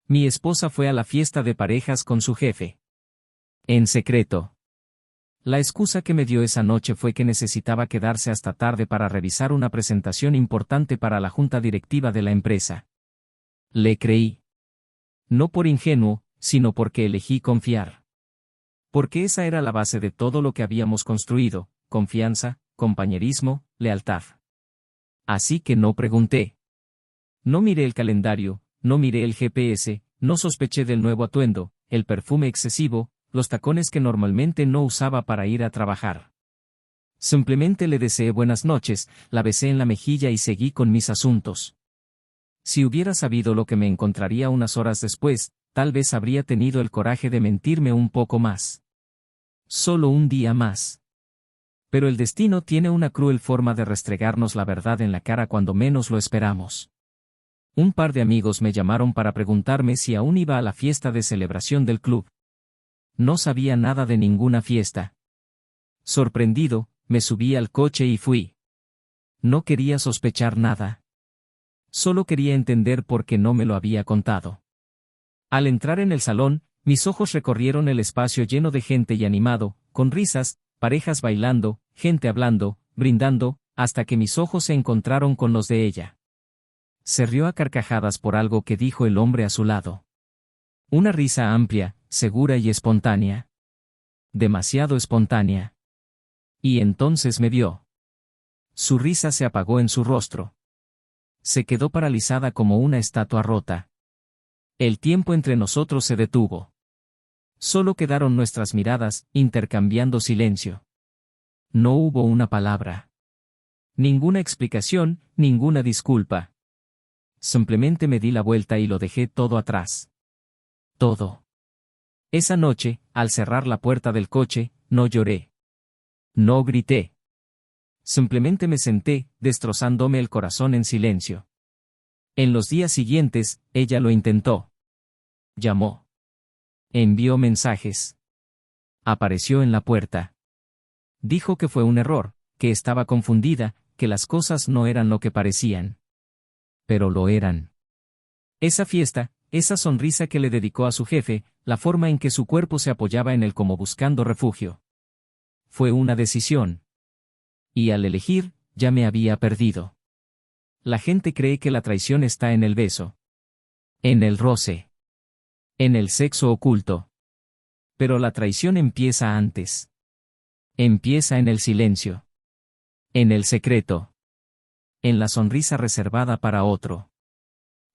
Mi esposa fue a la fiesta de parejas con su jefe. En secreto. La excusa que me dio esa noche fue que necesitaba quedarse hasta tarde para revisar una presentación importante para la junta directiva de la empresa. Le creí. No por ingenuo, sino porque elegí confiar. Porque esa era la base de todo lo que habíamos construido: confianza, compañerismo, lealtad. Así que no pregunté. No miré el calendario, no miré el GPS, no sospeché del nuevo atuendo, el perfume excesivo, los tacones que normalmente no usaba para ir a trabajar. Simplemente le deseé buenas noches, la besé en la mejilla y seguí con mis asuntos. Si hubiera sabido lo que me encontraría unas horas después, tal vez habría tenido el coraje de mentirme un poco más. Solo un día más. Pero el destino tiene una cruel forma de restregarnos la verdad en la cara cuando menos lo esperamos. Un par de amigos me llamaron para preguntarme si aún iba a la fiesta de celebración del club. No sabía nada de ninguna fiesta. Sorprendido, me subí al coche y fui. No quería sospechar nada. Solo quería entender por qué no me lo había contado. Al entrar en el salón, mis ojos recorrieron el espacio lleno de gente y animado, con risas, parejas bailando, gente hablando, brindando, hasta que mis ojos se encontraron con los de ella. Se rió a carcajadas por algo que dijo el hombre a su lado. Una risa amplia, segura y espontánea. Demasiado espontánea. Y entonces me vio. Su risa se apagó en su rostro. Se quedó paralizada como una estatua rota. El tiempo entre nosotros se detuvo. Solo quedaron nuestras miradas, intercambiando silencio. No hubo una palabra. Ninguna explicación, ninguna disculpa. Simplemente me di la vuelta y lo dejé todo atrás. Todo. Esa noche, al cerrar la puerta del coche, no lloré. No grité. Simplemente me senté, destrozándome el corazón en silencio. En los días siguientes, ella lo intentó. Llamó. Envió mensajes. Apareció en la puerta. Dijo que fue un error, que estaba confundida, que las cosas no eran lo que parecían. Pero lo eran. Esa fiesta, esa sonrisa que le dedicó a su jefe, la forma en que su cuerpo se apoyaba en él como buscando refugio. Fue una decisión. Y al elegir, ya me había perdido. La gente cree que la traición está en el beso. En el roce. En el sexo oculto. Pero la traición empieza antes. Empieza en el silencio. En el secreto. En la sonrisa reservada para otro.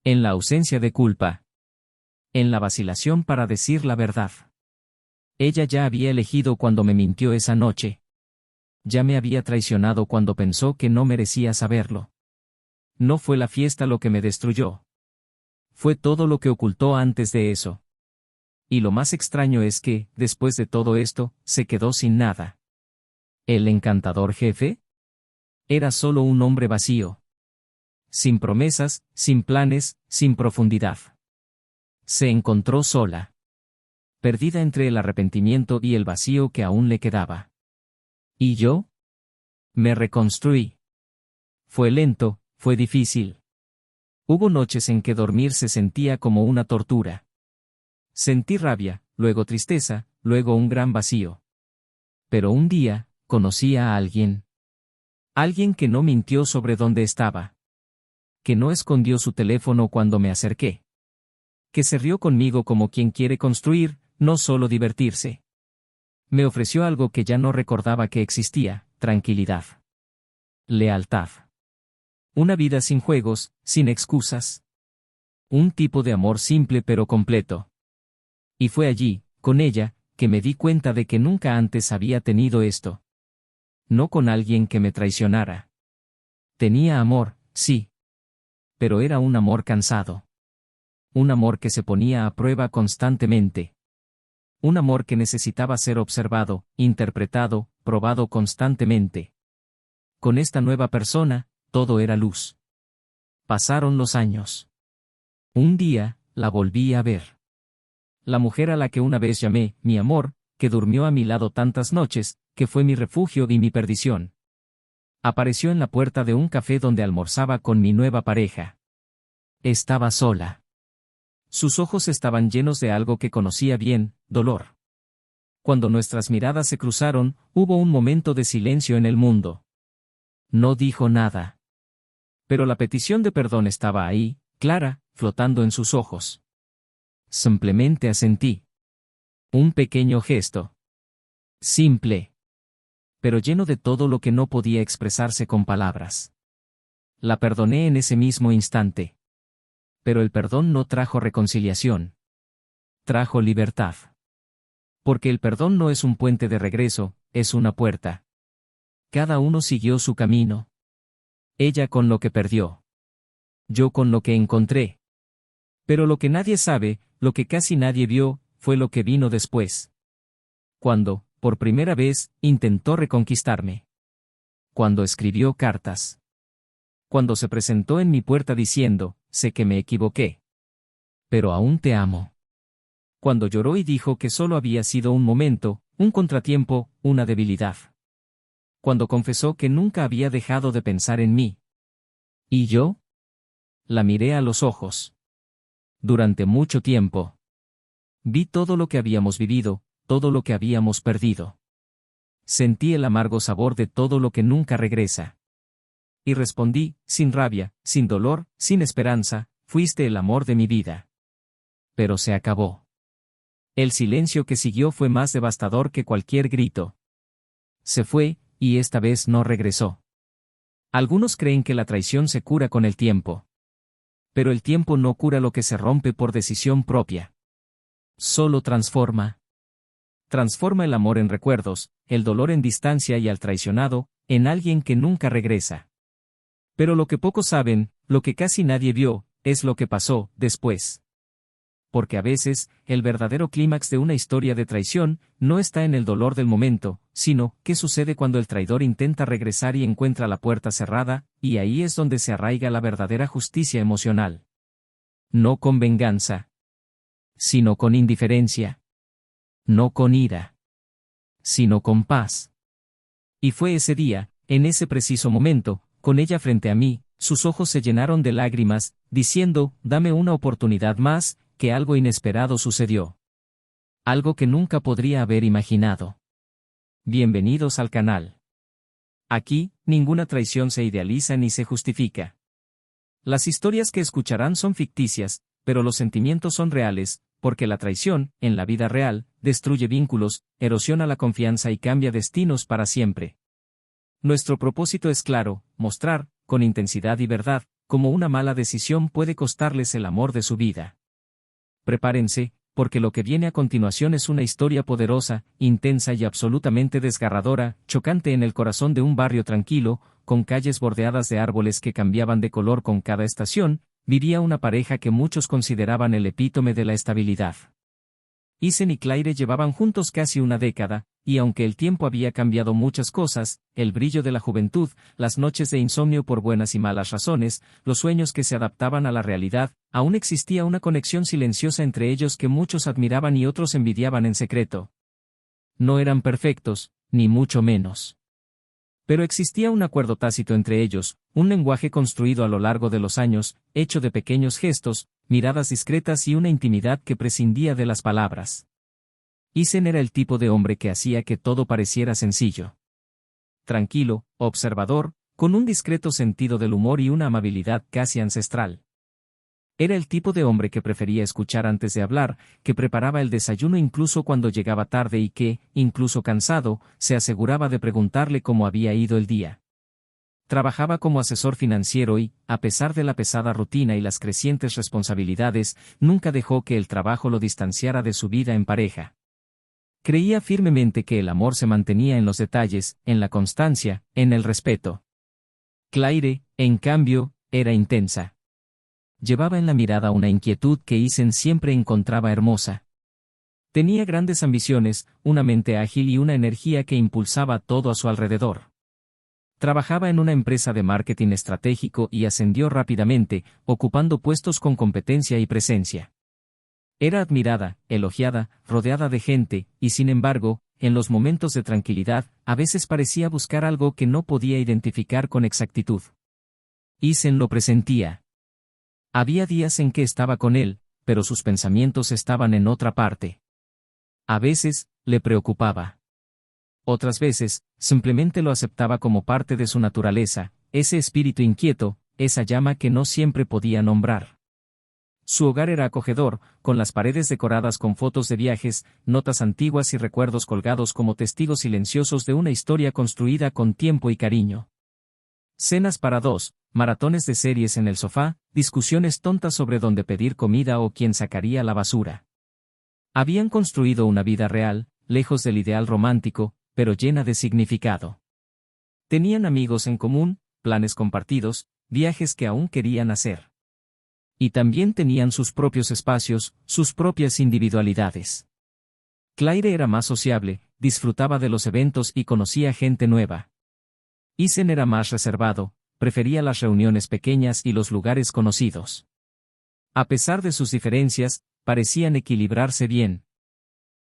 En la ausencia de culpa. En la vacilación para decir la verdad. Ella ya había elegido cuando me mintió esa noche. Ya me había traicionado cuando pensó que no merecía saberlo. No fue la fiesta lo que me destruyó. Fue todo lo que ocultó antes de eso. Y lo más extraño es que, después de todo esto, se quedó sin nada. ¿El encantador jefe? Era solo un hombre vacío. Sin promesas, sin planes, sin profundidad. Se encontró sola. Perdida entre el arrepentimiento y el vacío que aún le quedaba. ¿Y yo? Me reconstruí. Fue lento, fue difícil. Hubo noches en que dormir se sentía como una tortura. Sentí rabia, luego tristeza, luego un gran vacío. Pero un día, conocí a alguien. Alguien que no mintió sobre dónde estaba. Que no escondió su teléfono cuando me acerqué. Que se rió conmigo como quien quiere construir, no solo divertirse. Me ofreció algo que ya no recordaba que existía: tranquilidad. Lealtad. Una vida sin juegos, sin excusas. Un tipo de amor simple pero completo. Y fue allí, con ella, que me di cuenta de que nunca antes había tenido esto. No con alguien que me traicionara. Tenía amor, sí. Pero era un amor cansado. Un amor que se ponía a prueba constantemente. Un amor que necesitaba ser observado, interpretado, probado constantemente. Con esta nueva persona, todo era luz. Pasaron los años. Un día, la volví a ver. La mujer a la que una vez llamé mi amor, que durmió a mi lado tantas noches, que fue mi refugio y mi perdición. Apareció en la puerta de un café donde almorzaba con mi nueva pareja. Estaba sola. Sus ojos estaban llenos de algo que conocía bien, dolor. Cuando nuestras miradas se cruzaron, hubo un momento de silencio en el mundo. No dijo nada. Pero la petición de perdón estaba ahí, clara, flotando en sus ojos. Simplemente asentí. Un pequeño gesto. Simple. Pero lleno de todo lo que no podía expresarse con palabras. La perdoné en ese mismo instante. Pero el perdón no trajo reconciliación. Trajo libertad. Porque el perdón no es un puente de regreso, es una puerta. Cada uno siguió su camino. Ella con lo que perdió. Yo con lo que encontré. Pero lo que nadie sabe, lo que casi nadie vio, fue lo que vino después. Cuando, por primera vez, intentó reconquistarme. Cuando escribió cartas. Cuando se presentó en mi puerta diciendo, sé que me equivoqué. Pero aún te amo. Cuando lloró y dijo que solo había sido un momento, un contratiempo, una debilidad. Cuando confesó que nunca había dejado de pensar en mí. ¿Y yo? La miré a los ojos. Durante mucho tiempo. Vi todo lo que habíamos vivido, todo lo que habíamos perdido. Sentí el amargo sabor de todo lo que nunca regresa. Y respondí, sin rabia, sin dolor, sin esperanza, fuiste el amor de mi vida. Pero se acabó. El silencio que siguió fue más devastador que cualquier grito. Se fue, y esta vez no regresó. Algunos creen que la traición se cura con el tiempo. Pero el tiempo no cura lo que se rompe por decisión propia. Solo transforma. Transforma el amor en recuerdos, el dolor en distancia y al traicionado, en alguien que nunca regresa. Pero lo que pocos saben, lo que casi nadie vio, es lo que pasó después. Porque a veces, el verdadero clímax de una historia de traición, no está en el dolor del momento, sino, qué sucede cuando el traidor intenta regresar y encuentra la puerta cerrada, y ahí es donde se arraiga la verdadera justicia emocional. No con venganza, sino con indiferencia. No con ira, sino con paz. Y fue ese día, en ese preciso momento, con ella frente a mí, sus ojos se llenaron de lágrimas, diciendo, dame una oportunidad más, que algo inesperado sucedió. Algo que nunca podría haber imaginado. Bienvenidos al canal. Aquí, ninguna traición se idealiza ni se justifica. Las historias que escucharán son ficticias, pero los sentimientos son reales, porque la traición, en la vida real, destruye vínculos, erosiona la confianza y cambia destinos para siempre. Nuestro propósito es claro, mostrar, con intensidad y verdad, cómo una mala decisión puede costarles el amor de su vida. Prepárense, porque lo que viene a continuación es una historia poderosa, intensa y absolutamente desgarradora, chocante en el corazón de un barrio tranquilo, con calles bordeadas de árboles que cambiaban de color con cada estación, vivía una pareja que muchos consideraban el epítome de la estabilidad. Isen y Claire llevaban juntos casi una década, y aunque el tiempo había cambiado muchas cosas, el brillo de la juventud, las noches de insomnio por buenas y malas razones, los sueños que se adaptaban a la realidad, aún existía una conexión silenciosa entre ellos que muchos admiraban y otros envidiaban en secreto. No eran perfectos, ni mucho menos. Pero existía un acuerdo tácito entre ellos, un lenguaje construido a lo largo de los años, hecho de pequeños gestos, miradas discretas y una intimidad que prescindía de las palabras. Isen era el tipo de hombre que hacía que todo pareciera sencillo. Tranquilo, observador, con un discreto sentido del humor y una amabilidad casi ancestral. Era el tipo de hombre que prefería escuchar antes de hablar, que preparaba el desayuno incluso cuando llegaba tarde y que, incluso cansado, se aseguraba de preguntarle cómo había ido el día. Trabajaba como asesor financiero y, a pesar de la pesada rutina y las crecientes responsabilidades, nunca dejó que el trabajo lo distanciara de su vida en pareja. Creía firmemente que el amor se mantenía en los detalles, en la constancia, en el respeto. Claire, en cambio, era intensa. Llevaba en la mirada una inquietud que Isen siempre encontraba hermosa. Tenía grandes ambiciones, una mente ágil y una energía que impulsaba todo a su alrededor. Trabajaba en una empresa de marketing estratégico y ascendió rápidamente, ocupando puestos con competencia y presencia. Era admirada, elogiada, rodeada de gente, y sin embargo, en los momentos de tranquilidad, a veces parecía buscar algo que no podía identificar con exactitud. Isen lo presentía. Había días en que estaba con él, pero sus pensamientos estaban en otra parte. A veces, le preocupaba. Otras veces, simplemente lo aceptaba como parte de su naturaleza, ese espíritu inquieto, esa llama que no siempre podía nombrar. Su hogar era acogedor, con las paredes decoradas con fotos de viajes, notas antiguas y recuerdos colgados como testigos silenciosos de una historia construida con tiempo y cariño. Cenas para dos, maratones de series en el sofá, discusiones tontas sobre dónde pedir comida o quién sacaría la basura. Habían construido una vida real, lejos del ideal romántico, pero llena de significado. Tenían amigos en común, planes compartidos, viajes que aún querían hacer. Y también tenían sus propios espacios, sus propias individualidades. Claire era más sociable, disfrutaba de los eventos y conocía gente nueva. Isen era más reservado, prefería las reuniones pequeñas y los lugares conocidos. A pesar de sus diferencias, parecían equilibrarse bien.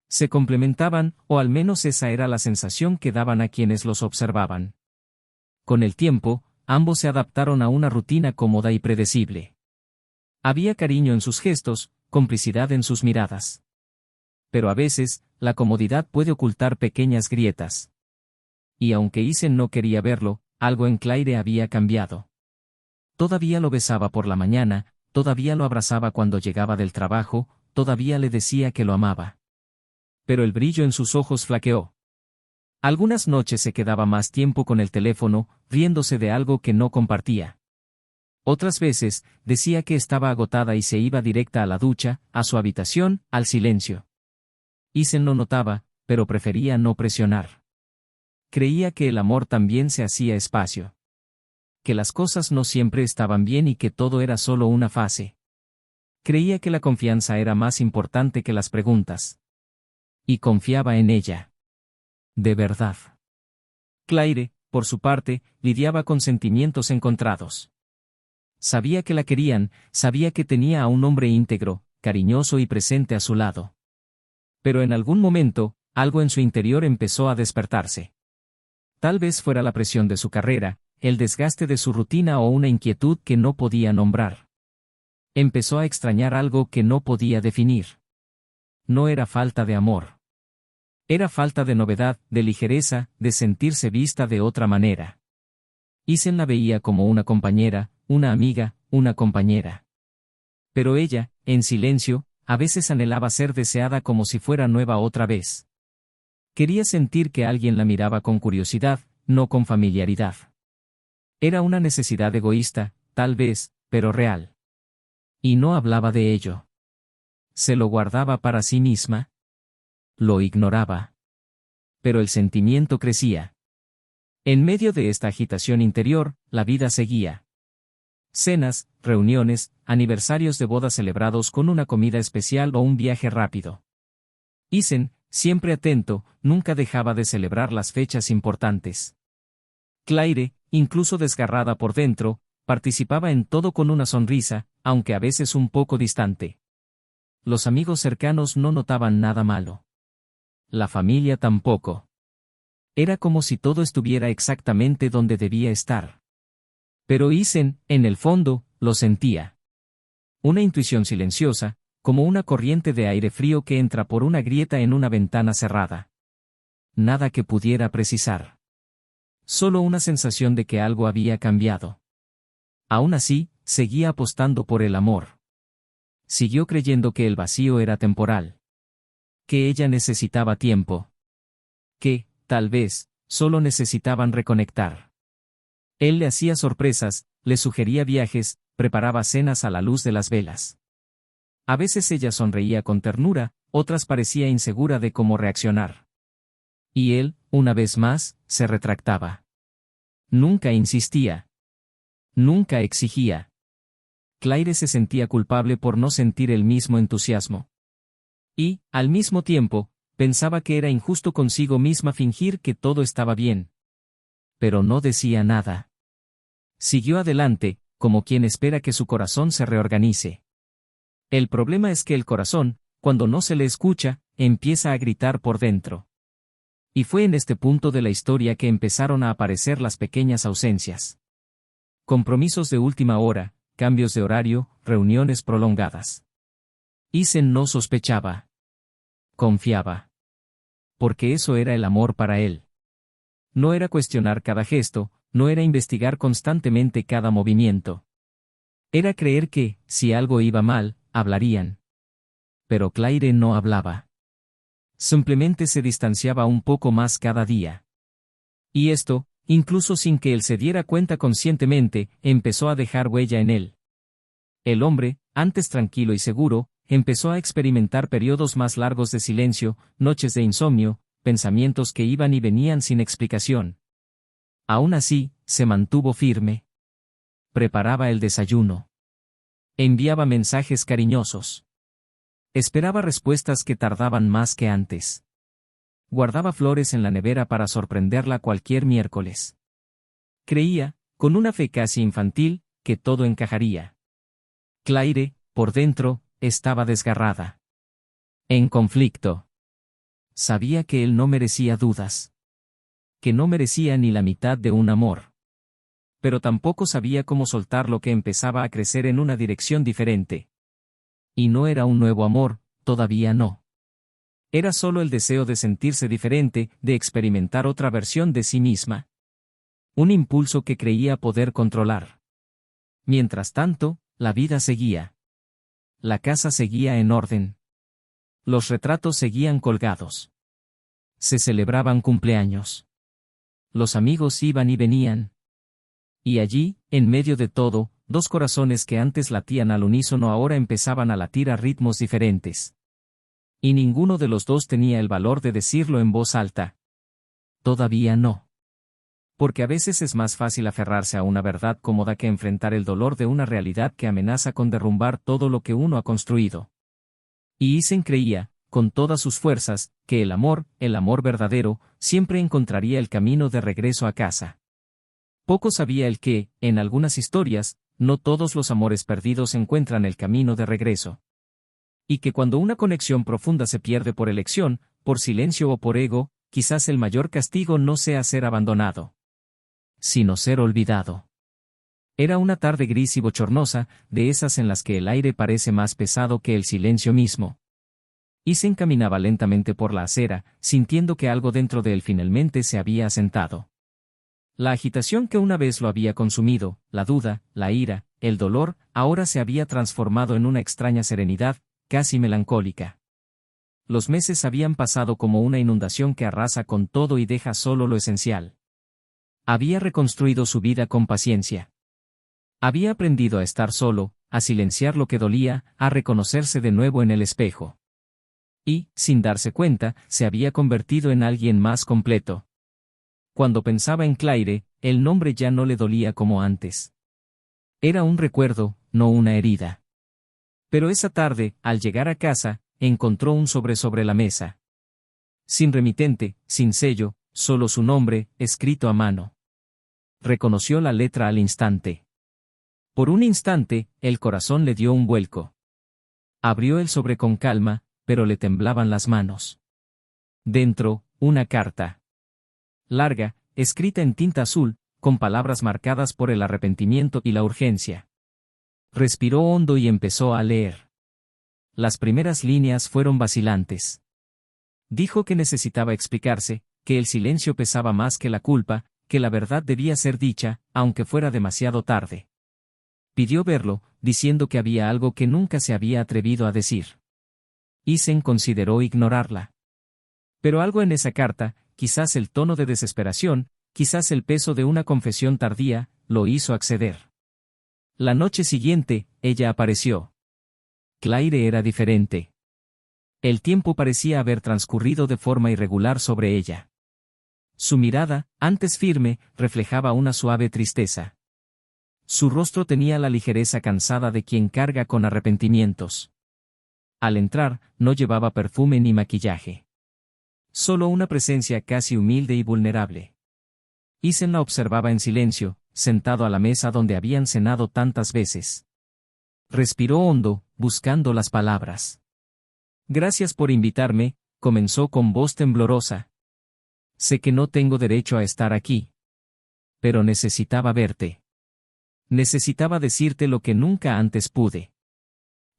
Se complementaban, o al menos esa era la sensación que daban a quienes los observaban. Con el tiempo, ambos se adaptaron a una rutina cómoda y predecible. Había cariño en sus gestos, complicidad en sus miradas. Pero a veces, la comodidad puede ocultar pequeñas grietas. Y aunque Isen no quería verlo, algo en Claire había cambiado. Todavía lo besaba por la mañana, todavía lo abrazaba cuando llegaba del trabajo, todavía le decía que lo amaba. Pero el brillo en sus ojos flaqueó. Algunas noches se quedaba más tiempo con el teléfono, riéndose de algo que no compartía. Otras veces, decía que estaba agotada y se iba directa a la ducha, a su habitación, al silencio. Isen lo notaba, pero prefería no presionar. Creía que el amor también se hacía espacio. Que las cosas no siempre estaban bien y que todo era solo una fase. Creía que la confianza era más importante que las preguntas. Y confiaba en ella. De verdad. Claire, por su parte, lidiaba con sentimientos encontrados. Sabía que la querían, sabía que tenía a un hombre íntegro, cariñoso y presente a su lado. Pero en algún momento, algo en su interior empezó a despertarse. Tal vez fuera la presión de su carrera, el desgaste de su rutina o una inquietud que no podía nombrar. Empezó a extrañar algo que no podía definir. No era falta de amor. Era falta de novedad, de ligereza, de sentirse vista de otra manera. Isen la veía como una compañera, una amiga, una compañera. Pero ella, en silencio, a veces anhelaba ser deseada como si fuera nueva otra vez. Quería sentir que alguien la miraba con curiosidad, no con familiaridad. Era una necesidad egoísta, tal vez, pero real. Y no hablaba de ello. ¿Se lo guardaba para sí misma? Lo ignoraba. Pero el sentimiento crecía. En medio de esta agitación interior, la vida seguía. Cenas, reuniones, aniversarios de boda celebrados con una comida especial o un viaje rápido. Isen, siempre atento, nunca dejaba de celebrar las fechas importantes. Claire, incluso desgarrada por dentro, participaba en todo con una sonrisa, aunque a veces un poco distante. Los amigos cercanos no notaban nada malo. La familia tampoco. Era como si todo estuviera exactamente donde debía estar. Pero Isen, en el fondo, lo sentía. Una intuición silenciosa, como una corriente de aire frío que entra por una grieta en una ventana cerrada. Nada que pudiera precisar. Solo una sensación de que algo había cambiado. Aún así, seguía apostando por el amor. Siguió creyendo que el vacío era temporal. Que ella necesitaba tiempo. Que, tal vez, solo necesitaban reconectar. Él le hacía sorpresas, le sugería viajes, preparaba cenas a la luz de las velas. A veces ella sonreía con ternura, otras parecía insegura de cómo reaccionar. Y él, una vez más, se retractaba. Nunca insistía. Nunca exigía. Claire se sentía culpable por no sentir el mismo entusiasmo. Y, al mismo tiempo, pensaba que era injusto consigo misma fingir que todo estaba bien. Pero no decía nada. Siguió adelante, como quien espera que su corazón se reorganice. El problema es que el corazón, cuando no se le escucha, empieza a gritar por dentro. Y fue en este punto de la historia que empezaron a aparecer las pequeñas ausencias. Compromisos de última hora, cambios de horario, reuniones prolongadas. Isen no sospechaba. Confiaba. Porque eso era el amor para él. No era cuestionar cada gesto, no era investigar constantemente cada movimiento. Era creer que, si algo iba mal, hablarían. Pero Claire no hablaba. Simplemente se distanciaba un poco más cada día. Y esto, incluso sin que él se diera cuenta conscientemente, empezó a dejar huella en él. El hombre, antes tranquilo y seguro, empezó a experimentar periodos más largos de silencio, noches de insomnio, pensamientos que iban y venían sin explicación. Aún así, se mantuvo firme. Preparaba el desayuno. Enviaba mensajes cariñosos. Esperaba respuestas que tardaban más que antes. Guardaba flores en la nevera para sorprenderla cualquier miércoles. Creía, con una fe casi infantil, que todo encajaría. Claire, por dentro, estaba desgarrada. En conflicto. Sabía que él no merecía dudas. Que no merecía ni la mitad de un amor. Pero tampoco sabía cómo soltar lo que empezaba a crecer en una dirección diferente. Y no era un nuevo amor, todavía no. Era solo el deseo de sentirse diferente, de experimentar otra versión de sí misma. Un impulso que creía poder controlar. Mientras tanto, la vida seguía. La casa seguía en orden. Los retratos seguían colgados. Se celebraban cumpleaños. Los amigos iban y venían. Y allí, en medio de todo, dos corazones que antes latían al unísono ahora empezaban a latir a ritmos diferentes. Y ninguno de los dos tenía el valor de decirlo en voz alta. Todavía no. Porque a veces es más fácil aferrarse a una verdad cómoda que enfrentar el dolor de una realidad que amenaza con derrumbar todo lo que uno ha construido. Y Isen creía, con todas sus fuerzas, que el amor verdadero, siempre encontraría el camino de regreso a casa. Poco sabía él que, en algunas historias, no todos los amores perdidos encuentran el camino de regreso. Y que cuando una conexión profunda se pierde por elección, por silencio o por ego, quizás el mayor castigo no sea ser abandonado, sino ser olvidado. Era una tarde gris y bochornosa, de esas en las que el aire parece más pesado que el silencio mismo. Isen caminaba lentamente por la acera, sintiendo que algo dentro de él finalmente se había asentado. La agitación que una vez lo había consumido, la duda, la ira, el dolor, ahora se había transformado en una extraña serenidad, casi melancólica. Los meses habían pasado como una inundación que arrasa con todo y deja solo lo esencial. Había reconstruido su vida con paciencia. Había aprendido a estar solo, a silenciar lo que dolía, a reconocerse de nuevo en el espejo. Y, sin darse cuenta, se había convertido en alguien más completo. Cuando pensaba en Claire, el nombre ya no le dolía como antes. Era un recuerdo, no una herida. Pero esa tarde, al llegar a casa, encontró un sobre la mesa. Sin remitente, sin sello, solo su nombre, escrito a mano. Reconoció la letra al instante. Por un instante, el corazón le dio un vuelco. Abrió el sobre con calma, pero le temblaban las manos. Dentro, una carta. Larga, escrita en tinta azul, con palabras marcadas por el arrepentimiento y la urgencia. Respiró hondo y empezó a leer. Las primeras líneas fueron vacilantes. Dijo que necesitaba explicarse, que el silencio pesaba más que la culpa, que la verdad debía ser dicha, aunque fuera demasiado tarde. Pidió verlo, diciendo que había algo que nunca se había atrevido a decir. Isen consideró ignorarla. Pero algo en esa carta, quizás el tono de desesperación, quizás el peso de una confesión tardía, lo hizo acceder. La noche siguiente, ella apareció. Claire era diferente. El tiempo parecía haber transcurrido de forma irregular sobre ella. Su mirada, antes firme, reflejaba una suave tristeza. Su rostro tenía la ligereza cansada de quien carga con arrepentimientos. Al entrar, no llevaba perfume ni maquillaje. Solo una presencia casi humilde y vulnerable. Isen la observaba en silencio, sentado a la mesa donde habían cenado tantas veces. Respiró hondo, buscando las palabras. Gracias por invitarme, comenzó con voz temblorosa. Sé que no tengo derecho a estar aquí. Pero necesitaba verte. Necesitaba decirte lo que nunca antes pude.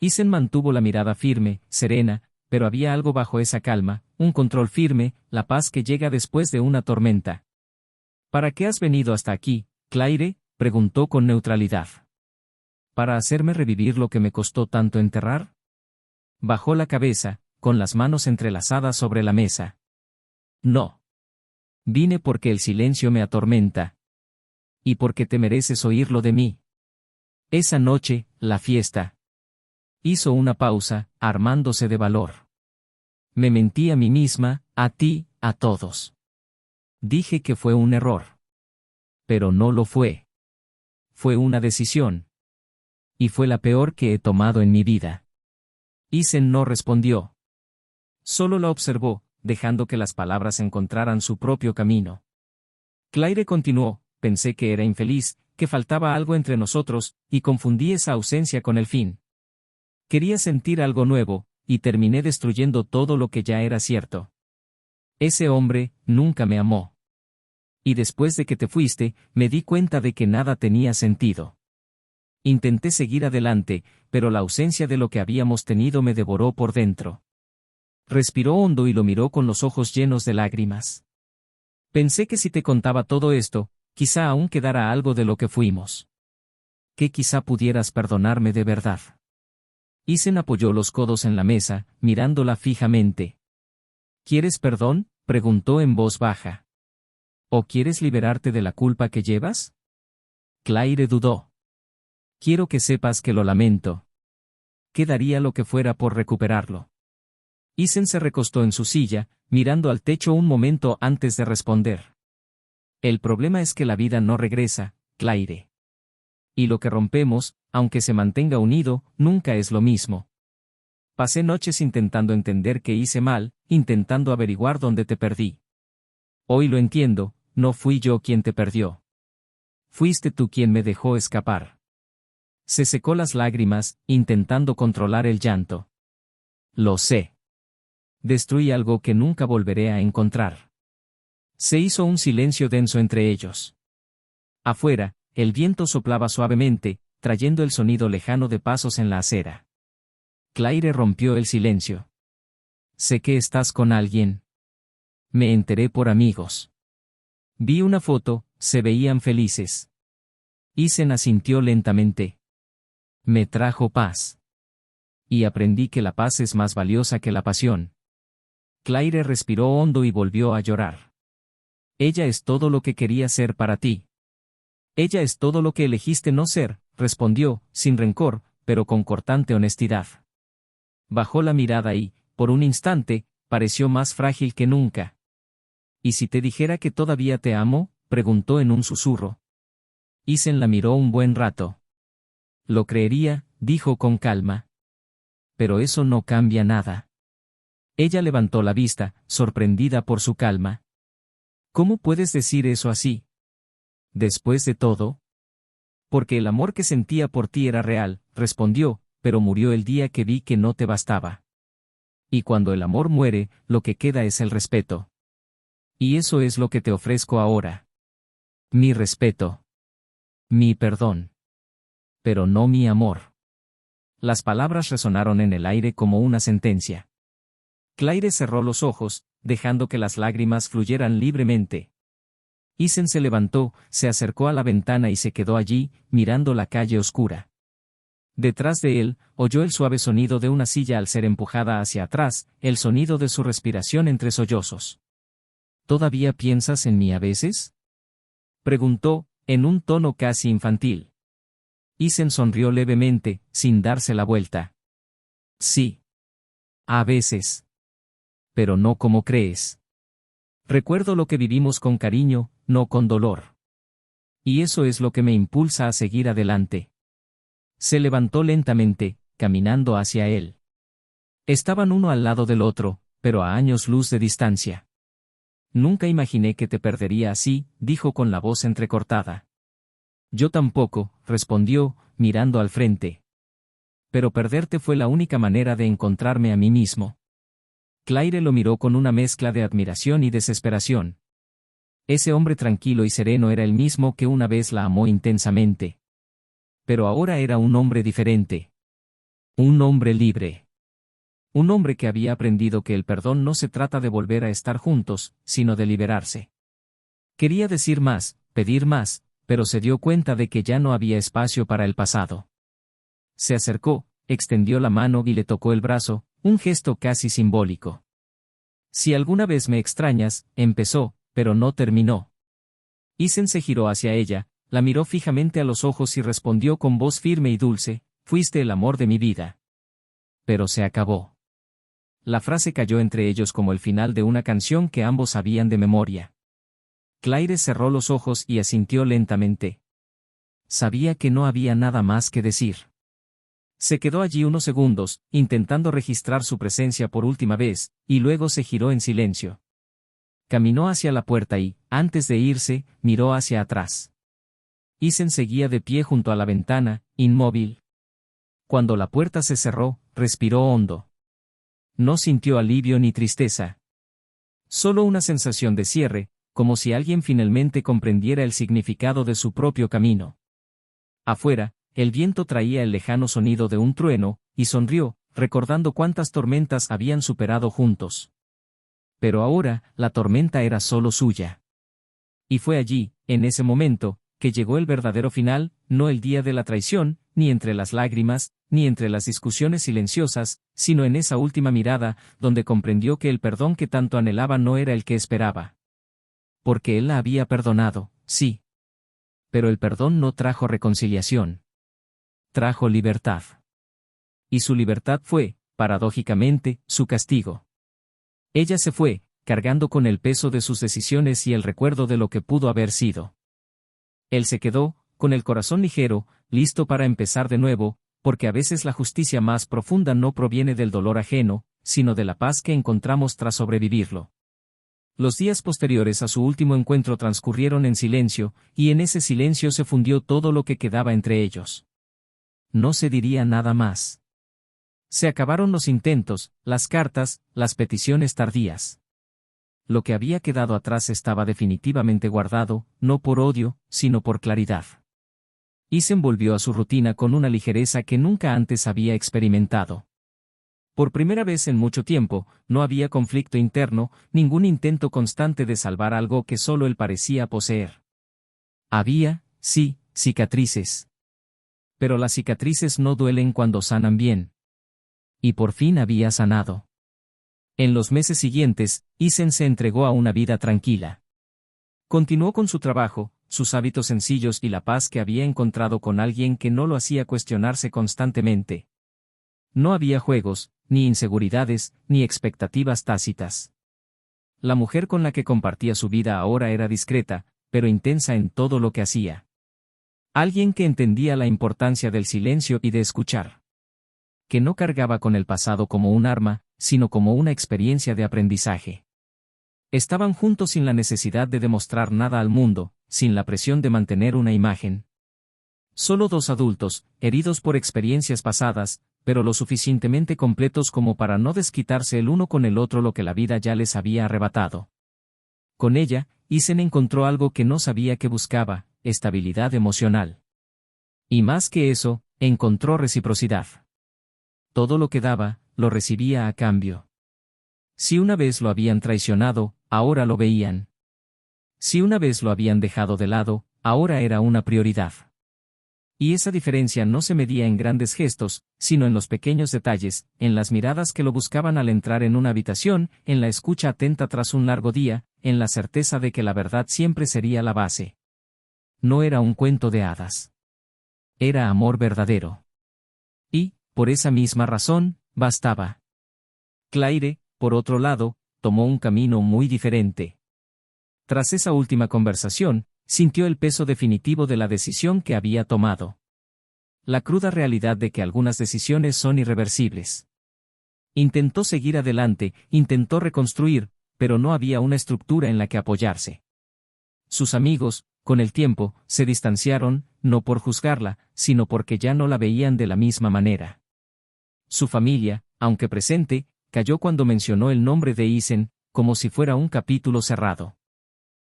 Isen mantuvo la mirada firme, serena, pero había algo bajo esa calma, un control firme, la paz que llega después de una tormenta. ¿Para qué has venido hasta aquí, Claire?, preguntó con neutralidad. ¿Para hacerme revivir lo que me costó tanto enterrar? Bajó la cabeza, con las manos entrelazadas sobre la mesa. No. Vine porque el silencio me atormenta. Y porque te mereces oírlo de mí. Esa noche, la fiesta. Hizo una pausa, armándose de valor. Me mentí a mí misma, a ti, a todos. Dije que fue un error. Pero no lo fue. Fue una decisión. Y fue la peor que he tomado en mi vida. Isen no respondió. Solo la observó, dejando que las palabras encontraran su propio camino. Claire continuó, pensé que era infeliz, que faltaba algo entre nosotros, y confundí esa ausencia con el fin. Quería sentir algo nuevo, y terminé destruyendo todo lo que ya era cierto. Ese hombre nunca me amó. Y después de que te fuiste, me di cuenta de que nada tenía sentido. Intenté seguir adelante, pero la ausencia de lo que habíamos tenido me devoró por dentro. Respiró hondo y lo miró con los ojos llenos de lágrimas. Pensé que si te contaba todo esto, quizá aún quedara algo de lo que fuimos. Que quizá pudieras perdonarme de verdad. Isen apoyó los codos en la mesa, mirándola fijamente. ¿Quieres perdón?, preguntó en voz baja. ¿O quieres liberarte de la culpa que llevas? Claire dudó. Quiero que sepas que lo lamento. ¿Qué daría lo que fuera por recuperarlo? Isen se recostó en su silla, mirando al techo un momento antes de responder. El problema es que la vida no regresa, Claire. Y lo que rompemos, aunque se mantenga unido, nunca es lo mismo. Pasé noches intentando entender qué hice mal, intentando averiguar dónde te perdí. Hoy lo entiendo, no fui yo quien te perdió. Fuiste tú quien me dejó escapar. Se secó las lágrimas, intentando controlar el llanto. Lo sé. Destruí algo que nunca volveré a encontrar. Se hizo un silencio denso entre ellos. Afuera, el viento soplaba suavemente, trayendo el sonido lejano de pasos en la acera. Claire rompió el silencio. Sé que estás con alguien. Me enteré por amigos. Vi una foto, se veían felices. Isen asintió lentamente. Me trajo paz. Y aprendí que la paz es más valiosa que la pasión. Claire respiró hondo y volvió a llorar. Ella es todo lo que quería ser para ti. Ella es todo lo que elegiste no ser, respondió, sin rencor, pero con cortante honestidad. Bajó la mirada y, por un instante, pareció más frágil que nunca. ¿Y si te dijera que todavía te amo?, preguntó en un susurro. Isen la miró un buen rato. Lo creería, dijo con calma. Pero eso no cambia nada. Ella levantó la vista, sorprendida por su calma. ¿Cómo puedes decir eso así? Después de todo. Porque el amor que sentía por ti era real, respondió, pero murió el día que vi que no te bastaba. Y cuando el amor muere, lo que queda es el respeto. Y eso es lo que te ofrezco ahora. Mi respeto. Mi perdón. Pero no mi amor. Las palabras resonaron en el aire como una sentencia. Claire cerró los ojos, dejando que las lágrimas fluyeran libremente. Isen se levantó, se acercó a la ventana y se quedó allí, mirando la calle oscura. Detrás de él, oyó el suave sonido de una silla al ser empujada hacia atrás, el sonido de su respiración entre sollozos. ¿Todavía piensas en mí a veces?, preguntó, en un tono casi infantil. Isen sonrió levemente, sin darse la vuelta. Sí. A veces. Pero no como crees. Recuerdo lo que vivimos con cariño, no con dolor. Y eso es lo que me impulsa a seguir adelante. Se levantó lentamente, caminando hacia él. Estaban uno al lado del otro, pero a años luz de distancia. Nunca imaginé que te perdería así, dijo con la voz entrecortada. Yo tampoco, respondió, mirando al frente. Pero perderte fue la única manera de encontrarme a mí mismo. Claire lo miró con una mezcla de admiración y desesperación. Ese hombre tranquilo y sereno era el mismo que una vez la amó intensamente. Pero ahora era un hombre diferente. Un hombre libre. Un hombre que había aprendido que el perdón no se trata de volver a estar juntos, sino de liberarse. Quería decir más, pedir más, pero se dio cuenta de que ya no había espacio para el pasado. Se acercó, extendió la mano y le tocó el brazo, un gesto casi simbólico. Si alguna vez me extrañas, empezó, pero no terminó. Isen se giró hacia ella, la miró fijamente a los ojos y respondió con voz firme y dulce, fuiste el amor de mi vida. Pero se acabó. La frase cayó entre ellos como el final de una canción que ambos sabían de memoria. Claire cerró los ojos y asintió lentamente. Sabía que no había nada más que decir. Se quedó allí unos segundos, intentando registrar su presencia por última vez, y luego se giró en silencio. Caminó hacia la puerta y, antes de irse, miró hacia atrás. Isen seguía de pie junto a la ventana, inmóvil. Cuando la puerta se cerró, respiró hondo. No sintió alivio ni tristeza. Solo una sensación de cierre, como si alguien finalmente comprendiera el significado de su propio camino. Afuera, el viento traía el lejano sonido de un trueno, y sonrió, recordando cuántas tormentas habían superado juntos. Pero ahora, la tormenta era solo suya. Y fue allí, en ese momento, que llegó el verdadero final, no el día de la traición, ni entre las lágrimas, ni entre las discusiones silenciosas, sino en esa última mirada, donde comprendió que el perdón que tanto anhelaba no era el que esperaba. Porque él la había perdonado, sí. Pero el perdón no trajo reconciliación. Trajo libertad. Y su libertad fue, paradójicamente, su castigo. Ella se fue, cargando con el peso de sus decisiones y el recuerdo de lo que pudo haber sido. Él se quedó, con el corazón ligero, listo para empezar de nuevo, porque a veces la justicia más profunda no proviene del dolor ajeno, sino de la paz que encontramos tras sobrevivirlo. Los días posteriores a su último encuentro transcurrieron en silencio, y en ese silencio se fundió todo lo que quedaba entre ellos. No se diría nada más. Se acabaron los intentos, las cartas, las peticiones tardías. Lo que había quedado atrás estaba definitivamente guardado, no por odio, sino por claridad. Isen volvió a su rutina con una ligereza que nunca antes había experimentado. Por primera vez en mucho tiempo, no había conflicto interno, ningún intento constante de salvar algo que solo él parecía poseer. Había, sí, cicatrices. Pero las cicatrices no duelen cuando sanan bien. Y por fin había sanado. En los meses siguientes, Isen se entregó a una vida tranquila. Continuó con su trabajo, sus hábitos sencillos y la paz que había encontrado con alguien que no lo hacía cuestionarse constantemente. No había juegos, ni inseguridades, ni expectativas tácitas. La mujer con la que compartía su vida ahora era discreta, pero intensa en todo lo que hacía. Alguien que entendía la importancia del silencio y de escuchar. Que no cargaba con el pasado como un arma, sino como una experiencia de aprendizaje. Estaban juntos sin la necesidad de demostrar nada al mundo, sin la presión de mantener una imagen. Solo dos adultos, heridos por experiencias pasadas, pero lo suficientemente completos como para no desquitarse el uno con el otro lo que la vida ya les había arrebatado. Con ella, Isen encontró algo que no sabía que buscaba, estabilidad emocional. Y más que eso, encontró reciprocidad. Todo lo que daba, lo recibía a cambio. Si una vez lo habían traicionado, ahora lo veían. Si una vez lo habían dejado de lado, ahora era una prioridad. Y esa diferencia no se medía en grandes gestos, sino en los pequeños detalles, en las miradas que lo buscaban al entrar en una habitación, en la escucha atenta tras un largo día, en la certeza de que la verdad siempre sería la base. No era un cuento de hadas. Era amor verdadero. Y, por esa misma razón, bastaba. Claire, por otro lado, tomó un camino muy diferente. Tras esa última conversación, sintió el peso definitivo de la decisión que había tomado. La cruda realidad de que algunas decisiones son irreversibles. Intentó seguir adelante, intentó reconstruir, pero no había una estructura en la que apoyarse. Sus amigos, con el tiempo, se distanciaron, no por juzgarla, sino porque ya no la veían de la misma manera. Su familia, aunque presente, cayó cuando mencionó el nombre de Isen, como si fuera un capítulo cerrado.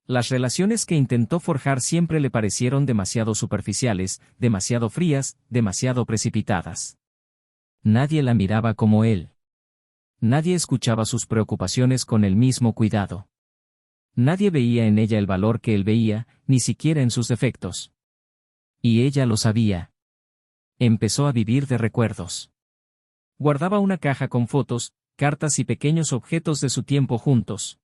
Las relaciones que intentó forjar siempre le parecieron demasiado superficiales, demasiado frías, demasiado precipitadas. Nadie la miraba como él. Nadie escuchaba sus preocupaciones con el mismo cuidado. Nadie veía en ella el valor que él veía, ni siquiera en sus defectos. Y ella lo sabía. Empezó a vivir de recuerdos. Guardaba una caja con fotos, cartas y pequeños objetos de su tiempo juntos.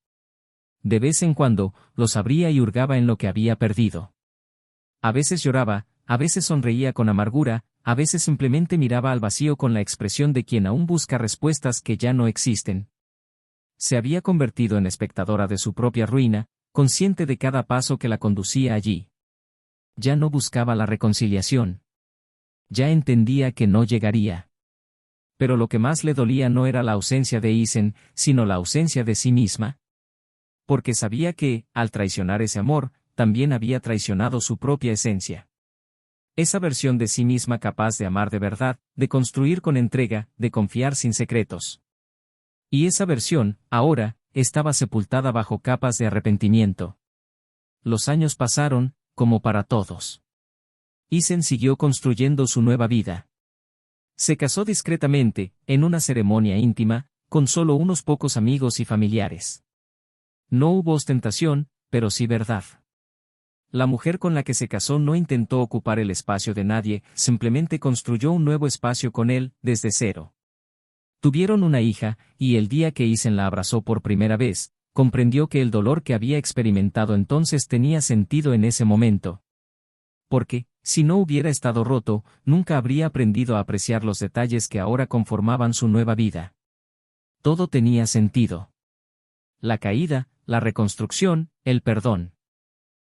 De vez en cuando, los abría y hurgaba en lo que había perdido. A veces lloraba, a veces sonreía con amargura, a veces simplemente miraba al vacío con la expresión de quien aún busca respuestas que ya no existen. Se había convertido en espectadora de su propia ruina, consciente de cada paso que la conducía allí. Ya no buscaba la reconciliación. Ya entendía que no llegaría. Pero lo que más le dolía no era la ausencia de Isen, sino la ausencia de sí misma. Porque sabía que, al traicionar ese amor, también había traicionado su propia esencia. Esa versión de sí misma capaz de amar de verdad, de construir con entrega, de confiar sin secretos. Y esa versión, ahora, estaba sepultada bajo capas de arrepentimiento. Los años pasaron, como para todos. Isen siguió construyendo su nueva vida. Se casó discretamente, en una ceremonia íntima, con solo unos pocos amigos y familiares. No hubo ostentación, pero sí verdad. La mujer con la que se casó no intentó ocupar el espacio de nadie, simplemente construyó un nuevo espacio con él, desde cero. Tuvieron una hija, y el día que Isen la abrazó por primera vez, comprendió que el dolor que había experimentado entonces tenía sentido en ese momento. Porque, si no hubiera estado roto, nunca habría aprendido a apreciar los detalles que ahora conformaban su nueva vida. Todo tenía sentido. La caída, la reconstrucción, el perdón.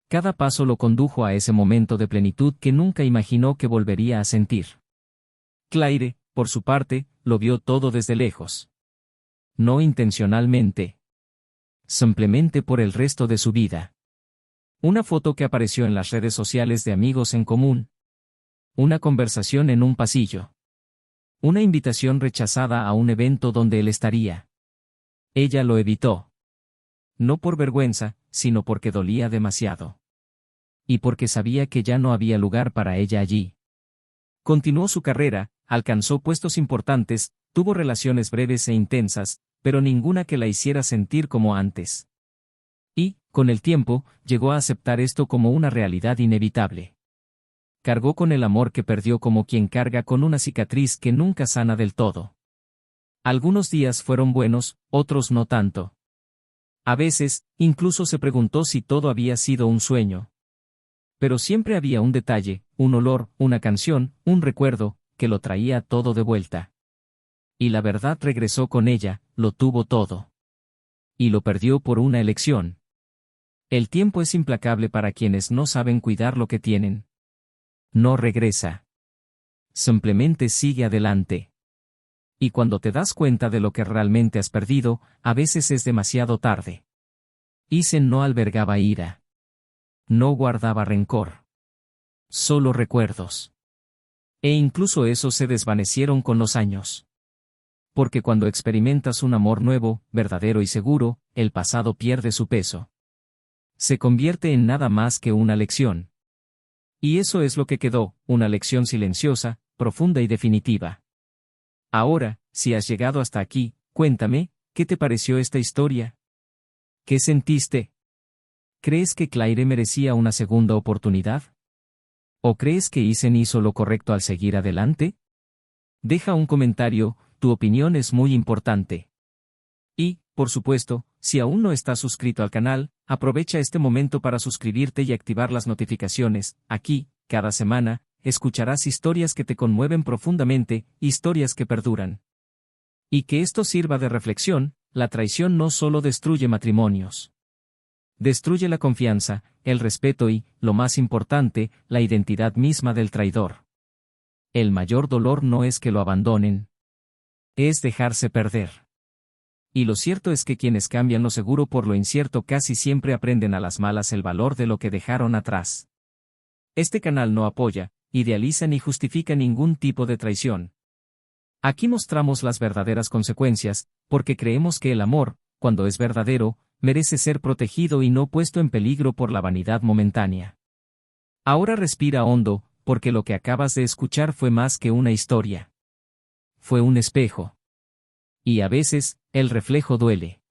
Cada paso lo condujo a ese momento de plenitud que nunca imaginó que volvería a sentir. Claire, por su parte, lo vio todo desde lejos. No intencionalmente. Simplemente por el resto de su vida. Una foto que apareció en las redes sociales de amigos en común. Una conversación en un pasillo. Una invitación rechazada a un evento donde él estaría. Ella lo evitó. No por vergüenza, sino porque dolía demasiado. Y porque sabía que ya no había lugar para ella allí. Continuó su carrera, alcanzó puestos importantes, tuvo relaciones breves e intensas, pero ninguna que la hiciera sentir como antes. Y, con el tiempo, llegó a aceptar esto como una realidad inevitable. Cargó con el amor que perdió como quien carga con una cicatriz que nunca sana del todo. Algunos días fueron buenos, otros no tanto. A veces, incluso se preguntó si todo había sido un sueño. Pero siempre había un detalle, un olor, una canción, un recuerdo, que lo traía todo de vuelta. Y la verdad regresó con ella, lo tuvo todo. Y lo perdió por una elección. El tiempo es implacable para quienes no saben cuidar lo que tienen. No regresa. Simplemente sigue adelante. Y cuando te das cuenta de lo que realmente has perdido, a veces es demasiado tarde. Isen no albergaba ira. No guardaba rencor. Solo recuerdos. E incluso esos se desvanecieron con los años. Porque cuando experimentas un amor nuevo, verdadero y seguro, el pasado pierde su peso. Se convierte en nada más que una lección. Y eso es lo que quedó, una lección silenciosa, profunda y definitiva. Ahora, si has llegado hasta aquí, cuéntame, ¿qué te pareció esta historia? ¿Qué sentiste? ¿Crees que Claire merecía una segunda oportunidad? ¿O crees que Isen hizo lo correcto al seguir adelante? Deja un comentario, tu opinión es muy importante. Y, por supuesto, si aún no estás suscrito al canal, aprovecha este momento para suscribirte y activar las notificaciones. Aquí, cada semana, escucharás historias que te conmueven profundamente, historias que perduran. Y que esto sirva de reflexión, la traición no solo destruye matrimonios. Destruye la confianza, el respeto y, lo más importante, la identidad misma del traidor. El mayor dolor no es que lo abandonen. Es dejarse perder. Y lo cierto es que quienes cambian lo seguro por lo incierto casi siempre aprenden a las malas el valor de lo que dejaron atrás. Este canal no apoya, idealiza ni justifica ningún tipo de traición. Aquí mostramos las verdaderas consecuencias, porque creemos que el amor, cuando es verdadero, merece ser protegido y no puesto en peligro por la vanidad momentánea. Ahora respira hondo, porque lo que acabas de escuchar fue más que una historia. fue un espejo. Y a veces, el reflejo duele.